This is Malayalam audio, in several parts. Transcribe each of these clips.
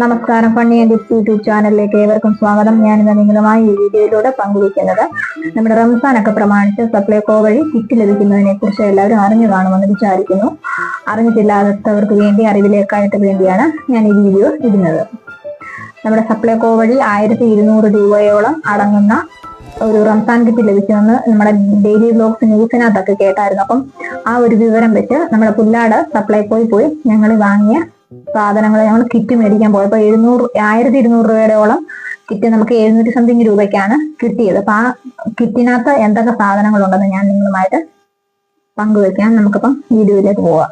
നമസ്കാരം, ഫണ്ണി ആൻഡ് ടിപ്സ് യൂട്യൂബ് ചാനലിലേക്ക് ഏവർക്കും സ്വാഗതം. ഞാനിന്ന് നിങ്ങളുമായി ഈ വീഡിയോയിലൂടെ പങ്കുവയ്ക്കുന്നത് നമ്മുടെ റംസാനൊക്കെ പ്രമാണിച്ച് സപ്ലൈകോ വഴി കിറ്റ് ലഭിക്കുന്നതിനെ കുറിച്ച് എല്ലാവരും അറിഞ്ഞു കാണുമെന്ന് വിചാരിക്കുന്നു. അറിഞ്ഞിട്ടില്ലാത്തവർക്ക് വേണ്ടി, അറിവിലേക്കായിട്ട് വേണ്ടിയാണ് ഞാൻ ഈ വീഡിയോ ഇടുന്നത്. നമ്മുടെ സപ്ലൈകോ വഴി 1200 രൂപയോളം അടങ്ങുന്ന ഒരു റംസാൻ കിറ്റ് ലഭിക്കുമെന്ന് നമ്മുടെ ഡെയിലി വ്ലോഗ്സ് ന്യൂസിനകത്തൊക്കെ കേട്ടായിരുന്നു. അപ്പം ആ ഒരു വിവരം വെച്ച് നമ്മുടെ പുല്ലാട് സപ്ലൈകോയിൽ പോയി ഞങ്ങൾ വാങ്ങിയ സാധനങ്ങൾ ഞങ്ങൾ കിറ്റ് മേടിക്കാൻ പോയപ്പോൾ 1200 രൂപയോളം കിറ്റ് നമുക്ക് 700 സംതിങ് രൂപയ്ക്കാണ് കിട്ടിയത്. അപ്പൊ ആ കിറ്റിനകത്ത് എന്തൊക്കെ സാധനങ്ങളുണ്ടെന്ന് ഞാൻ നിങ്ങളുമായിട്ട് പങ്കുവെക്കാം. നമുക്കിപ്പം വീഡിയോയിലേക്ക് പോവാം.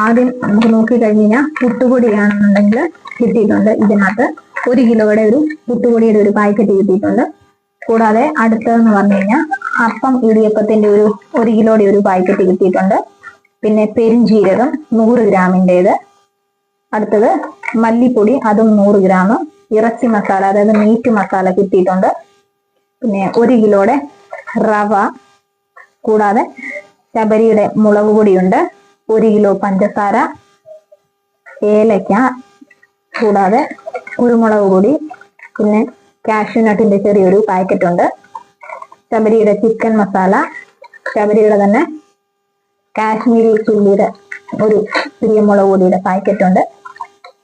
ആദ്യം നമുക്ക് നോക്കി കഴിഞ്ഞാൽ പുട്ടുപൊടിയാണെന്നുണ്ടെങ്കിൽ കിട്ടിയിട്ടുണ്ട്. ഇതിനകത്ത് 1 കിലോയുടെ ഒരു പുട്ടുപൊടിയുടെ ഒരു പാക്കറ്റ് കിട്ടിയിട്ടുണ്ട്. കൂടാതെ അടുത്തതെന്ന് പറഞ്ഞു കഴിഞ്ഞാൽ അപ്പം ഇടിയപ്പത്തിന്റെ 1 കിലോയുടെ ഒരു പാക്കറ്റ് കിട്ടിയിട്ടുണ്ട്. പിന്നെ പെരുംജീരകം 100 ഗ്രാമിൻ്റെത്. അടുത്തത് മല്ലിപ്പൊടി, അതും 100 ഗ്രാം. ഇറച്ചി മസാല, അതായത് മീറ്റ് മസാല കിട്ടിയിട്ടുണ്ട്. പിന്നെ 1 കിലോയുടെ റവ. കൂടാതെ ശബരിയുടെ മുളക് പൊടിയുണ്ട്. 1 കിലോ പഞ്ചസാര, ഏലക്ക, കൂടാതെ കുരുമുളക് പൊടി, പിന്നെ കാഷ്യൂനട്ടിന്റെ ചെറിയൊരു പാക്കറ്റ് ഉണ്ട്. ശബരിയുടെ ചിക്കൻ മസാല, ശബരിയുടെ തന്നെ കാശ്മീരി ചില്ലിയുടെ ഒരു കുരുമുളക് പൊടിയുടെ പാക്കറ്റ് ഉണ്ട്.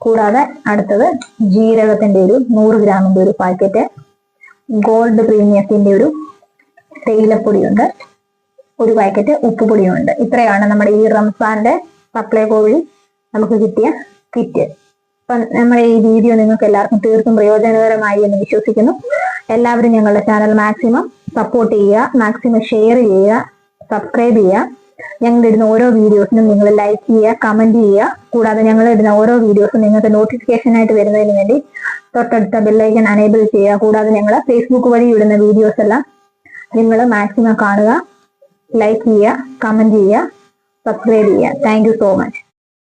കൂടാതെ അടുത്തത് ജീരകത്തിന്റെ 100 ഗ്രാമിന്റെ ഒരു പാക്കറ്റ്, ഗോൾഡ് പ്രീമിയത്തിന്റെ തേയിലപ്പൊടിയുണ്ട്, ഒരു പാക്കറ്റ് ഉപ്പുപൊടിയുണ്ട്. ഇത്രയാണ് നമ്മുടെ ഈ റംസാന്റെ സപ്ലൈകോ വഴി നമുക്ക് കിട്ടിയ കിറ്റ്. അപ്പം നമ്മുടെ ഈ വീഡിയോ നിങ്ങൾക്ക് എല്ലാവർക്കും തീർത്തും പ്രയോജനകരമായി എന്ന് വിശ്വസിക്കുന്നു. എല്ലാവരും ഞങ്ങളുടെ ചാനൽ മാക്സിമം സപ്പോർട്ട് ചെയ്യുക, മാക്സിമം ഷെയർ ചെയ്യുക, സബ്സ്ക്രൈബ് ചെയ്യുക. ഞങ്ങൾ ഇടുന്ന ഓരോ വീഡിയോസിനും നിങ്ങൾ ലൈക്ക് ചെയ്യുക, കമന്റ് ചെയ്യുക. കൂടാതെ ഞങ്ങൾ ഇടുന്ന ഓരോ വീഡിയോസും നിങ്ങൾക്ക് നോട്ടിഫിക്കേഷൻ ആയിട്ട് വരുന്നതിന് വേണ്ടി തൊട്ടടുത്ത ബെല്ലൈക്കൺ അനേബിൾ ചെയ്യുക. കൂടാതെ ഞങ്ങൾ ഫേസ്ബുക്ക് വഴി ഇടുന്ന വീഡിയോസ് എല്ലാം നിങ്ങൾ മാക്സിമം കാണുക, ലൈക്ക് ചെയ്യുക, കമന്റ് ചെയ്യുക, സബ്സ്ക്രൈബ് ചെയ്യുക. Thank you so much.